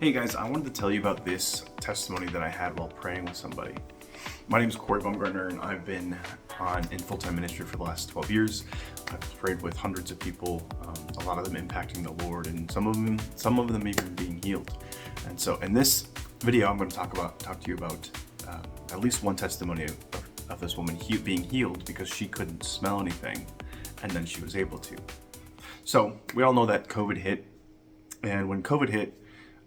Hey guys, I wanted to tell you about this testimony that I had while praying with somebody. My name is Corey Baumgartner, and I've been in full-time ministry for the last 12 years. I've prayed with hundreds of people, a lot of them impacting the Lord, and some of them even being healed. And so, in this video, I'm going to talk to you about at least one testimony of this woman being healed because she couldn't smell anything, and then she was able to. So, we all know that COVID hit, and when COVID hit,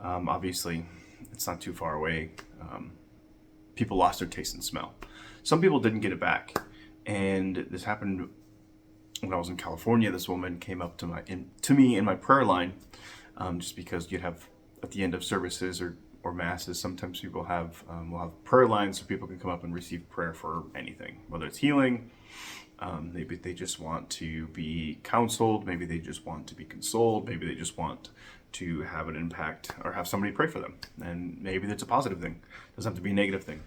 obviously, it's not too far away. People lost their taste and smell. Some people didn't get it back, and this happened when I was in California. This woman came up to me in my prayer line, just because you'd have at the end of services or masses. Sometimes people will have prayer lines so people can come up and receive prayer for anything, whether it's healing. Maybe they just want to be counseled. Maybe they just want to be consoled. Maybe they just want to have an impact or have somebody pray for them. And maybe that's a positive thing. It doesn't have to be a negative thing.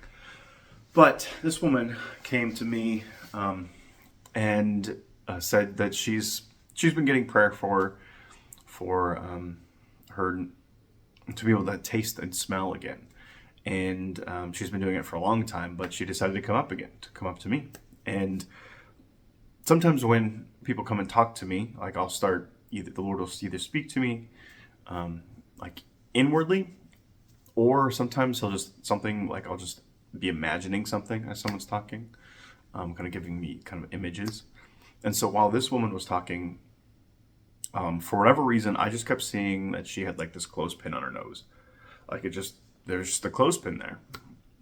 But this woman came to me and said that she's been getting prayer for her to be able to taste and smell again. And she's been doing it for a long time, but she decided to come up to me. And sometimes when people come and talk to me, like the Lord will either speak to me like inwardly, or sometimes I'll just be imagining something as someone's talking, kind of giving me kind of images. And so while this woman was talking, for whatever reason, I just kept seeing that she had like this clothespin on her nose. There's just a clothespin there.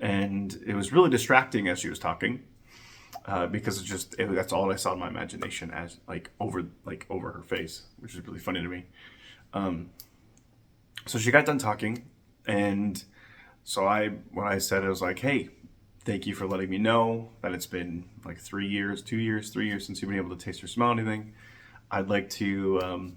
And it was really distracting as she was talking. Because that's all I saw in my imagination as over her face, which is really funny to me. So she got done talking, and so what I said, I was like, "Hey, thank you for letting me know that it's been like 3 years since you've been able to taste or smell anything. I'd like to." I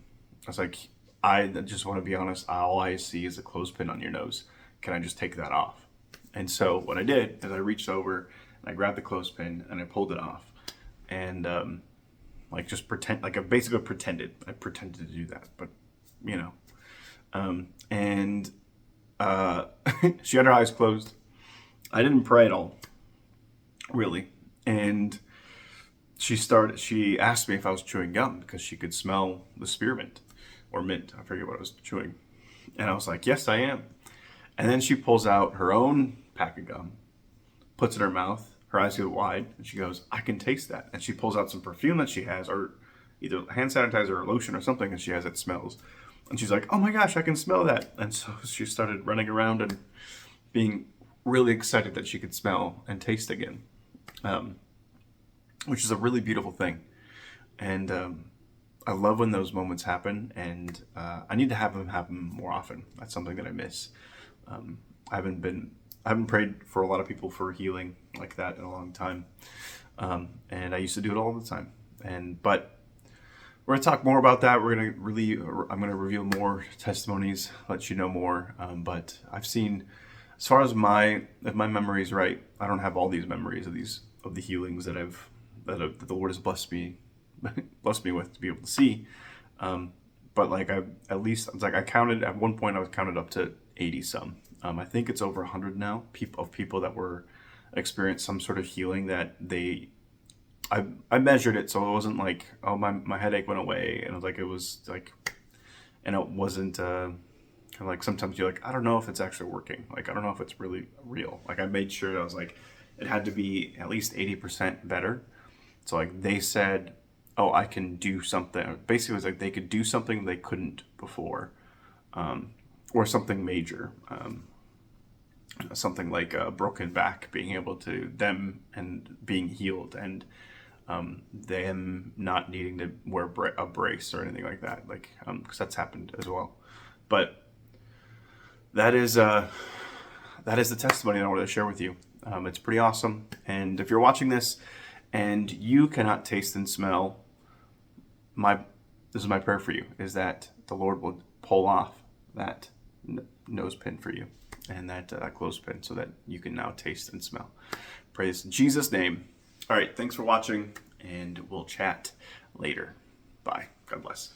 was like, "I just want to be honest. All I see is a clothespin on your nose. Can I just take that off?" And so what I did is I reached over. I grabbed the clothespin and I pulled it off, and I basically pretended. I pretended to do that, but and she had her eyes closed. I didn't pray at all, really, and she asked me if I was chewing gum because she could smell the spearmint or mint. I forget what I was chewing, and I was like, "Yes, I am." And then she pulls out her own pack of gum, puts it in her mouth, her eyes get wide, and she goes, "I can taste that." And she pulls out some perfume that she has, or either hand sanitizer or lotion or something that she has that smells. And she's like, "Oh my gosh, I can smell that." And so she started running around and being really excited that she could smell and taste again, which is a really beautiful thing. And I love when those moments happen, and I need to have them happen more often. That's something that I miss. I haven't prayed for a lot of people for healing like that in a long time. And I used to do it all the time. But we're going to talk more about that. I'm going to reveal more testimonies, let you know more. But I've seen, as far as if my memory is right, I don't have all these memories of the healings that the Lord has blessed me with to be able to see. But I counted at one point. I was counted up to 80 some. I think it's over 100 now of people that were experienced some sort of healing that I measured it, so it wasn't like, oh, my headache went away, and it wasn't kind of like sometimes you're like, I don't know if it's actually working, I don't know if it's really real. I made sure I was like, it had to be at least 80% better. So they said, oh, I can do something. Basically, it was like they could do something they couldn't before, or something major. Something like a broken back, being able to them and being healed, and them not needing to wear a brace or anything like that, because that's happened as well. But that is the testimony that I wanted to share with you. It's pretty awesome. And if you're watching this and you cannot taste and smell, this is my prayer for you, is that the Lord will pull off that nose pin for you, and that clothespin, so that you can now taste and smell. Praise in Jesus' name. All right, thanks for watching, and we'll chat later. Bye. God bless.